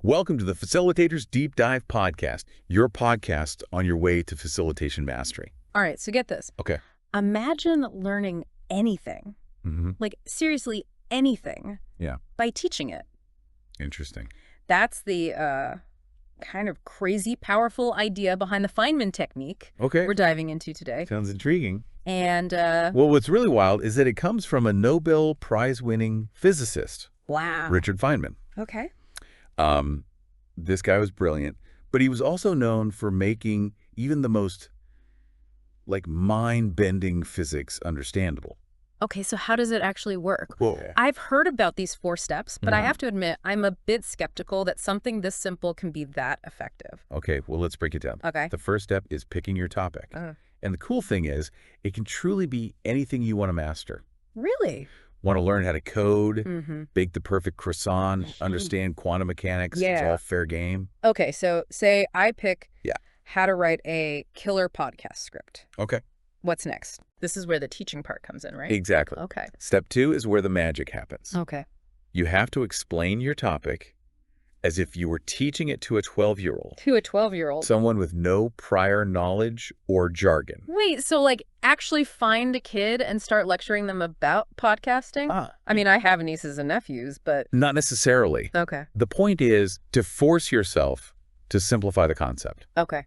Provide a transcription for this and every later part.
Welcome to the Facilitators Deep Dive Podcast, your podcast on your way to facilitation mastery. All right, so get this. Okay. Imagine learning anything, like seriously anything, by teaching it. Interesting. That's the kind of crazy, powerful idea behind the Feynman technique we're diving into today. Sounds intriguing. And well, what's really wild is that it comes from a Nobel Prize-winning physicist. Wow. Richard Feynman. Okay. This guy was brilliant, but he was also known for making even the most mind-bending physics understandable. Okay, so how does it actually work? Whoa. I've heard about these 4 steps, but I have to admit I'm a bit skeptical that something this simple can be that effective. Okay, well, let's break it down. Okay. The first step is picking your topic. And the cool thing is, it can truly be anything you want to master. Really? Want to learn how to code, bake the perfect croissant, understand quantum mechanics, it's all fair game. Okay, so say I pick how to write a killer podcast script. Okay. What's next? This is where the teaching part comes in, right? Exactly. Okay. Step 2 is where the magic happens. Okay. You have to explain your topic as if you were teaching it to a 12-year-old. To a 12-year-old? Someone with no prior knowledge or jargon. Wait, so actually find a kid and start lecturing them about podcasting? I mean, I have nieces and nephews, but... Not necessarily. Okay. The point is to force yourself to simplify the concept. Okay.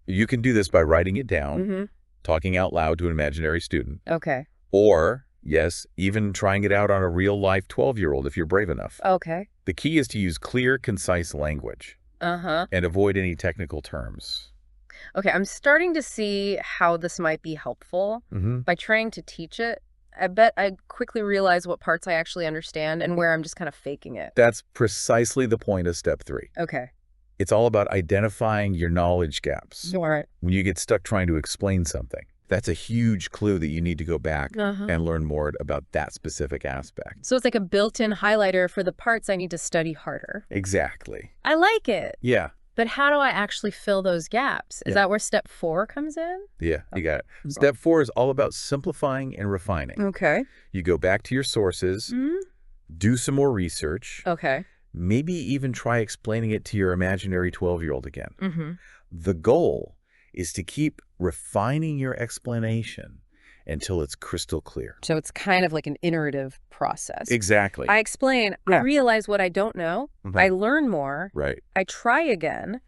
You can do this by writing it down, talking out loud to an imaginary student. Okay. Or, yes, even trying it out on a real-life 12-year-old if you're brave enough. Okay. The key is to use clear, concise language. And avoid any technical terms. Okay, I'm starting to see how this might be helpful. By trying to teach it, I bet I quickly realize what parts I actually understand and where I'm just kind of faking it. That's precisely the point of step 3. Okay. It's all about identifying your knowledge gaps. All right. When you get stuck trying to explain something, that's a huge clue that you need to go back and learn more about that specific aspect. So it's like a built-in highlighter for the parts I need to study harder. Exactly. I like it. Yeah. But how do I actually fill those gaps? Is that where step 4 comes in? Yeah, you got it. Step 4 is all about simplifying and refining. Okay. You go back to your sources, do some more research. Okay. Maybe even try explaining it to your imaginary 12-year-old again. The goal is to keep refining your explanation until it's crystal clear. So it's kind of like an iterative process. Exactly. I explain, I realize what I don't know, I learn more, I try again,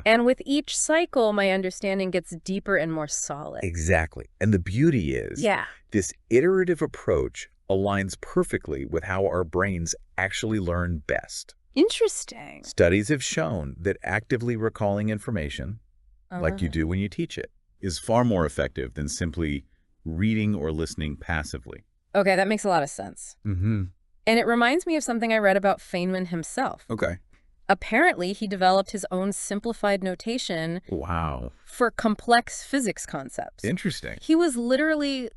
and with each cycle, my understanding gets deeper and more solid. Exactly. And the beauty is, this iterative approach aligns perfectly with how our brains actually learn best. Interesting. Studies have shown that actively recalling information, like you do when you teach it, is far more effective than simply reading or listening passively. Okay, that makes a lot of sense. And it reminds me of something I read about Feynman himself. Okay. Apparently, he developed his own simplified notation for complex physics concepts. Interesting. He was literally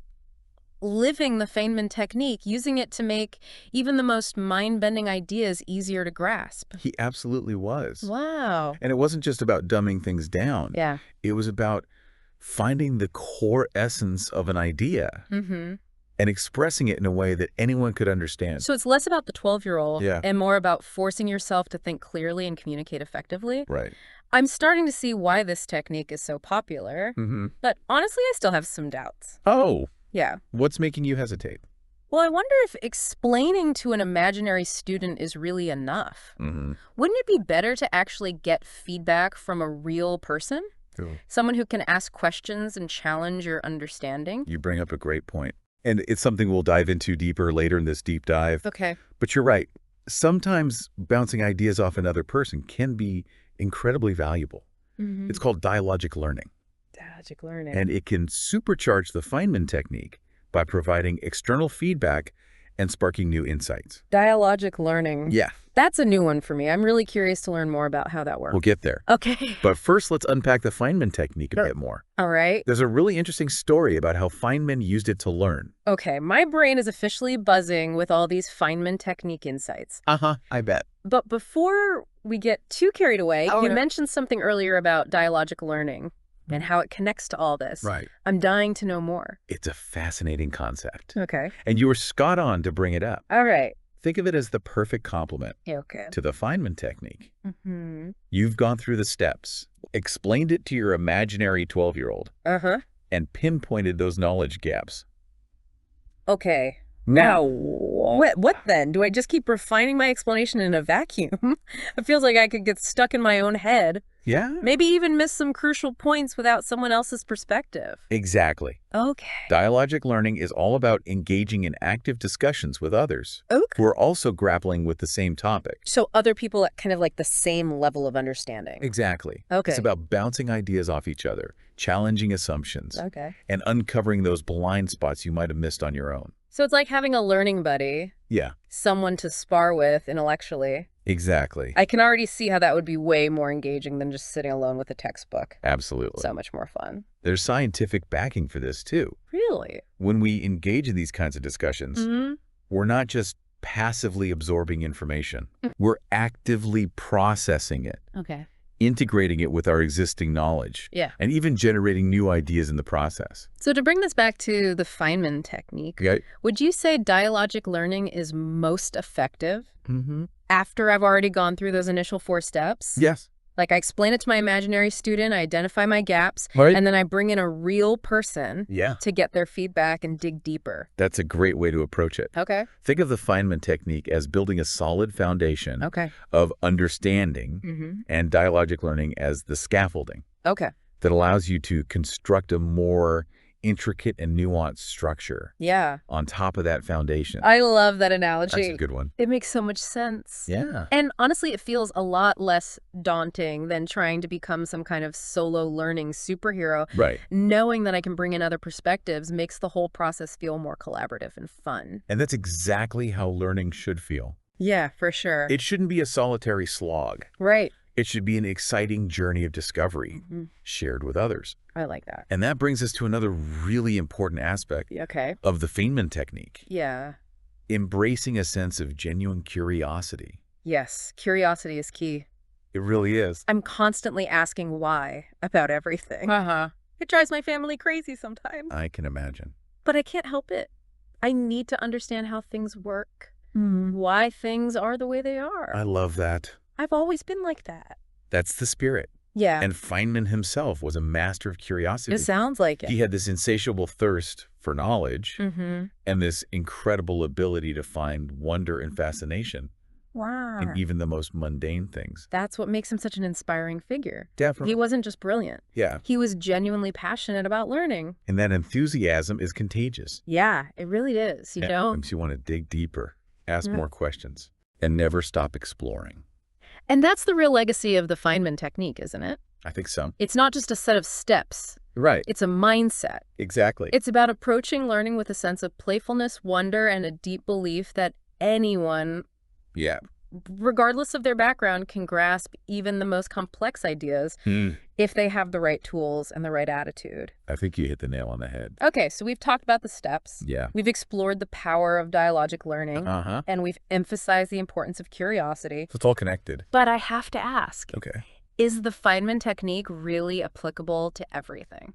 living the Feynman technique, using it to make even the most mind-bending ideas easier to grasp. He absolutely was. Wow. And it wasn't just about dumbing things down. Yeah. It was about finding the core essence of an idea and expressing it in a way that anyone could understand. So it's less about the 12-year-old and more about forcing yourself to think clearly and communicate effectively. Right. I'm starting to see why this technique is so popular, but honestly, I still have some doubts. Oh. Yeah. What's making you hesitate? Well, I wonder if explaining to an imaginary student is really enough. Wouldn't it be better to actually get feedback from a real person? Someone who can ask questions and challenge your understanding? You bring up a great point. And it's something we'll dive into deeper later in this deep dive. Okay. But you're right. Sometimes bouncing ideas off another person can be incredibly valuable. It's called dialogic learning. Dialogic learning. And it can supercharge the Feynman technique by providing external feedback and sparking new insights. Dialogic learning. Yeah. That's a new one for me. I'm really curious to learn more about how that works. We'll get there. Okay. But first, let's unpack the Feynman technique a bit more. All right. There's a really interesting story about how Feynman used it to learn. Okay, my brain is officially buzzing with all these Feynman technique insights. I bet. But before we get too carried away, you mentioned something earlier about dialogic learning and how it connects to all this. Right. I'm dying to know more. It's a fascinating concept. Okay. And you were spot on to bring it up. All right. Think of it as the perfect complement to the Feynman technique. You've gone through the steps, explained it to your imaginary 12-year-old, and pinpointed those knowledge gaps. Okay. Now, what then? Do I just keep refining my explanation in a vacuum? It feels like I could get stuck in my own head. Yeah. Maybe even miss some crucial points without someone else's perspective. Exactly. Okay. Dialogic learning is all about engaging in active discussions with others who are also grappling with the same topic. So other people at kind of like the same level of understanding. Exactly. Okay. It's about bouncing ideas off each other, challenging assumptions, and uncovering those blind spots you might have missed on your own. So it's like having a learning buddy. Yeah. Someone to spar with intellectually. Exactly. I can already see how that would be way more engaging than just sitting alone with a textbook. Absolutely. So much more fun. There's scientific backing for this, too. Really? When we engage in these kinds of discussions, we're not just passively absorbing information. We're actively processing it. Okay. Integrating it with our existing knowledge. Yeah. And even generating new ideas in the process. So to bring this back to the Feynman technique, would you say dialogic learning is most effective after I've already gone through those initial 4 steps? Yes. Like I explain it to my imaginary student, I identify my gaps, and then I bring in a real person to get their feedback and dig deeper. That's a great way to approach it. Okay. Think of the Feynman technique as building a solid foundation of understanding and dialogic learning as the scaffolding that allows you to construct a more intricate and nuanced structure on top of that foundation. I love that analogy. That's a good one. It makes so much sense. Yeah. And honestly, it feels a lot less daunting than trying to become some kind of solo learning superhero. Right. Knowing that I can bring in other perspectives makes the whole process feel more collaborative and fun. And that's exactly how learning should feel. Yeah, for sure. It shouldn't be a solitary slog. Right. It should be an exciting journey of discovery shared with others. I like that. And that brings us to another really important aspect of the Feynman technique. Yeah. Embracing a sense of genuine curiosity. Yes, curiosity is key. It really is. I'm constantly asking why about everything. It drives my family crazy sometimes. I can imagine. But I can't help it. I need to understand how things work, why things are the way they are. I love that. I've always been like that. That's the spirit. Yeah. And Feynman himself was a master of curiosity. It sounds like it. He had this insatiable thirst for knowledge and this incredible ability to find wonder and fascination in even the most mundane things. That's what makes him such an inspiring figure. Definitely. He wasn't just brilliant. Yeah. He was genuinely passionate about learning. And that enthusiasm is contagious. Yeah, it really is. You know? It makes you want to dig deeper, ask more questions, and never stop exploring. And that's the real legacy of the Feynman technique, isn't it? I think so. It's not just a set of steps. Right. It's a mindset. Exactly. It's about approaching learning with a sense of playfulness, wonder, and a deep belief that anyone, regardless of their background, can grasp even the most complex ideas if they have the right tools and the right attitude. I think you hit the nail on the head. Okay, so we've talked about the steps. Yeah. We've explored the power of dialogic learning. And we've emphasized the importance of curiosity. So it's all connected. But I have to ask. Okay. Is the Feynman technique really applicable to everything?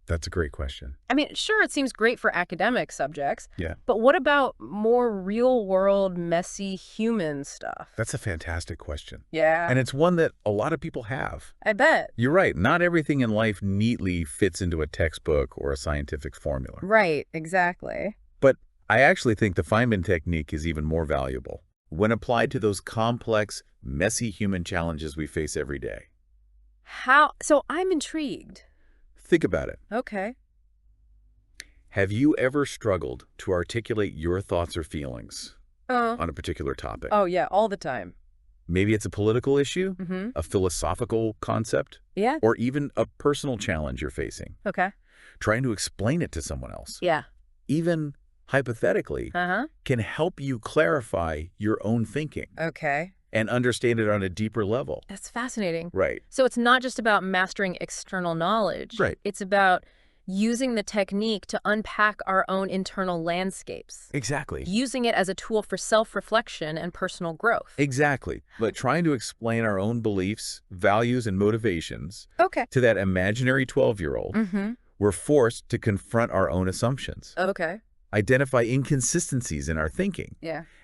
That's a great question. I mean, sure, it seems great for academic subjects. Yeah. But what about more real-world, messy human stuff? That's a fantastic question. Yeah. And it's one that a lot of people have. I bet. You're right. Not everything in life neatly fits into a textbook or a scientific formula. Right, exactly. But I actually think the Feynman technique is even more valuable when applied to those complex, messy human challenges we face every day. How? So I'm intrigued. Think about it. Okay. Have you ever struggled to articulate your thoughts or feelings on a particular topic? Oh, yeah, all the time. Maybe it's a political issue, a philosophical concept, or even a personal challenge you're facing. Okay. Trying to explain it to someone else, even hypothetically, can help you clarify your own thinking. Okay. And understand it on a deeper level. That's fascinating. Right. So it's not just about mastering external knowledge. Right. It's about using the technique to unpack our own internal landscapes. Exactly. Using it as a tool for self-reflection and personal growth. Exactly. But trying to explain our own beliefs, values, and motivations to that imaginary 12-year-old, we're forced to confront our own assumptions. Okay. identify inconsistencies in our thinking,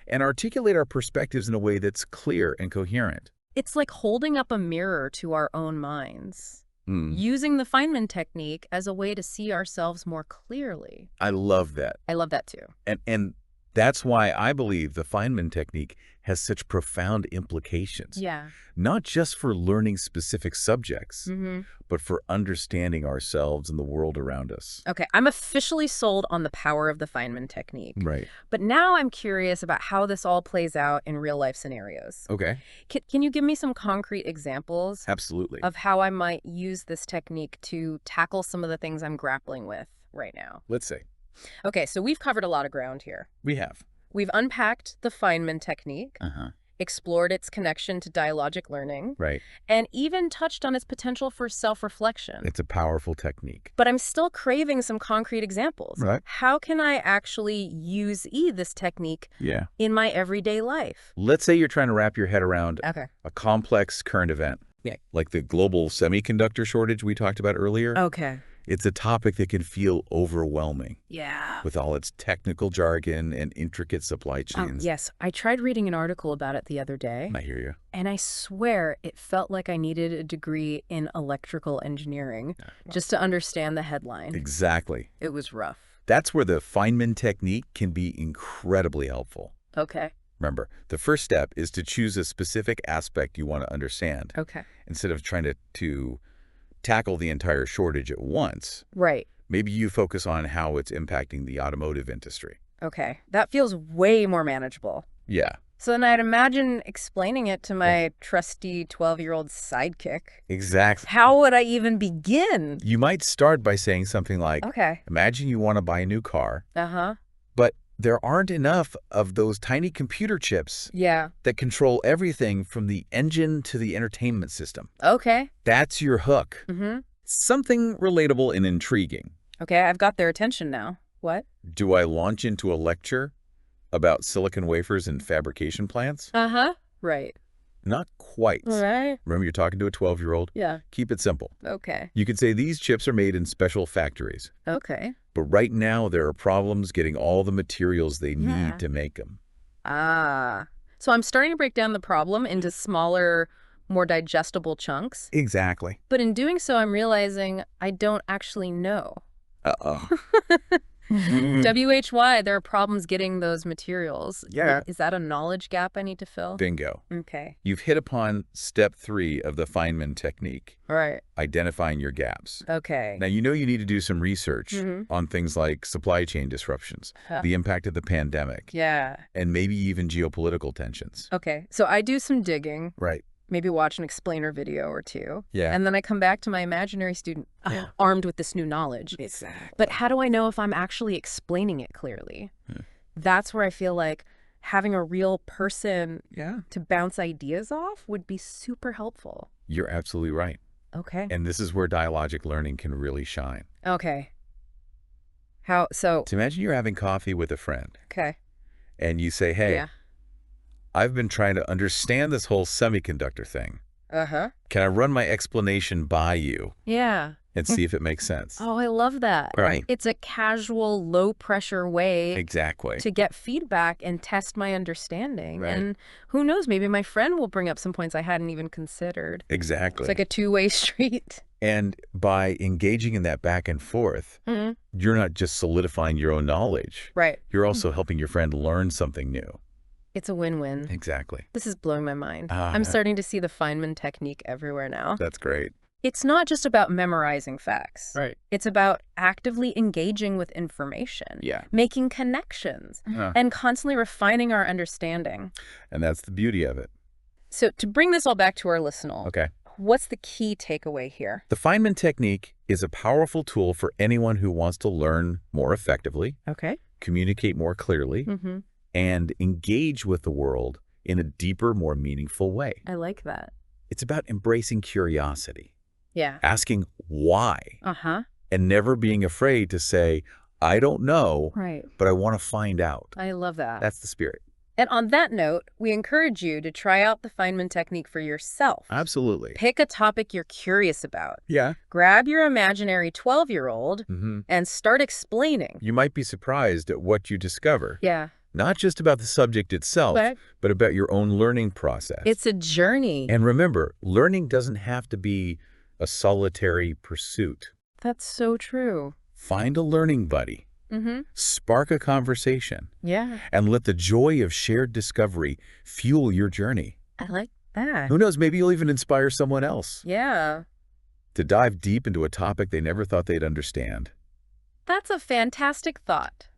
and articulate our perspectives in a way that's clear and coherent. It's like holding up a mirror to our own minds, using the Feynman technique as a way to see ourselves more clearly. I love that. I love that too. And that's why I believe the Feynman technique has such profound implications. Yeah. Not just for learning specific subjects, but for understanding ourselves and the world around us. Okay, I'm officially sold on the power of the Feynman technique. Right. But now I'm curious about how this all plays out in real-life scenarios. Okay. Can you give me some concrete examples? Absolutely. Of how I might use this technique to tackle some of the things I'm grappling with right now? Let's see. Okay, so we've covered a lot of ground here. We have. We've unpacked the Feynman technique, explored its connection to dialogic learning, and even touched on its potential for self-reflection. It's a powerful technique. But I'm still craving some concrete examples. Right. How can I actually use this technique in my everyday life? Let's say you're trying to wrap your head around a complex current event, like the global semiconductor shortage we talked about earlier. Okay. It's a topic that can feel overwhelming. Yeah. With all its technical jargon and intricate supply chains. Yes. I tried reading an article about it the other day. I hear you. And I swear it felt like I needed a degree in electrical engineering just to understand the headline. Exactly. It was rough. That's where the Feynman technique can be incredibly helpful. Okay. Remember, the first step is to choose a specific aspect you want to understand. Okay. Instead of trying to tackle the entire shortage at once. Right. Maybe you focus on how it's impacting the automotive industry. Okay. That feels way more manageable. Yeah. So then I'd imagine explaining it to my trusty 12-year-old sidekick. Exactly. How would I even begin? You might start by saying something like, imagine you want to buy a new car. But there aren't enough of those tiny computer chips that control everything from the engine to the entertainment system. Okay. That's your hook. Something relatable and intriguing. Okay, I've got their attention now. What? Do I launch into a lecture about silicon wafers and fabrication plants? Right. Not quite. Right. Remember, you're talking to a 12-year-old? Yeah. Keep it simple. Okay. You could say these chips are made in special factories. Okay. But right now, there are problems getting all the materials they need to make them. So I'm starting to break down the problem into smaller, more digestible chunks. Exactly. But in doing so, I'm realizing I don't actually know. Uh-oh. WHY, there are problems getting those materials. Yeah. Is that a knowledge gap I need to fill? Bingo. Okay. You've hit upon step 3 of the Feynman technique. Right. Identifying your gaps. Okay. Now, you know you need to do some research on things like supply chain disruptions, the impact of the pandemic, and maybe even geopolitical tensions. Okay. So I do some digging. Right. Maybe watch an explainer video or two. Yeah. And then I come back to my imaginary student armed with this new knowledge. Exactly. But how do I know if I'm actually explaining it clearly? That's where I feel like having a real person to bounce ideas off would be super helpful. You're absolutely right. Okay. And this is where dialogic learning can really shine. Okay. How so? So imagine you're having coffee with a friend. Okay. And you say, hey, I've been trying to understand this whole semiconductor thing. Can I run my explanation by you? Yeah. And see if it makes sense? Oh, I love that. Right. It's a casual, low-pressure way exactly to get feedback and test my understanding. Right. And who knows, maybe my friend will bring up some points I hadn't even considered. Exactly. It's like a two-way street. And by engaging in that back and forth, you're not just solidifying your own knowledge. Right. You're also helping your friend learn something new. It's a win-win. Exactly. This is blowing my mind. I'm starting to see the Feynman technique everywhere now. That's great. It's not just about memorizing facts. Right. It's about actively engaging with information, making connections, and constantly refining our understanding. And that's the beauty of it. So to bring this all back to our listeners, what's the key takeaway here? The Feynman technique is a powerful tool for anyone who wants to learn more effectively, communicate more clearly, and engage with the world in a deeper, more meaningful way. I like that. It's about embracing curiosity. Yeah. Asking why. And never being afraid to say, I don't know, but I want to find out. I love that. That's the spirit. And on that note, we encourage you to try out the Feynman technique for yourself. Absolutely. Pick a topic you're curious about. Yeah. Grab your imaginary 12-year-old and start explaining. You might be surprised at what you discover. Yeah. Not just about the subject itself, but about your own learning process. It's a journey. And remember, learning doesn't have to be a solitary pursuit. That's so true. Find a learning buddy. Spark a conversation. Yeah. And let the joy of shared discovery fuel your journey. I like that. Who knows, maybe you'll even inspire someone else. Yeah. To dive deep into a topic they never thought they'd understand. That's a fantastic thought.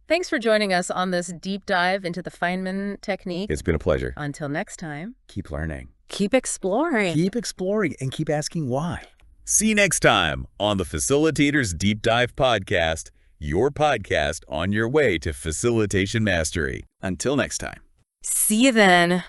Thanks for joining us on this deep dive into the Feynman technique. It's been a pleasure. Until next time. Keep learning. Keep exploring. Keep exploring and keep asking why. See you next time on the Facilitators Deep Dive Podcast, your podcast on your way to facilitation mastery. Until next time. See you then.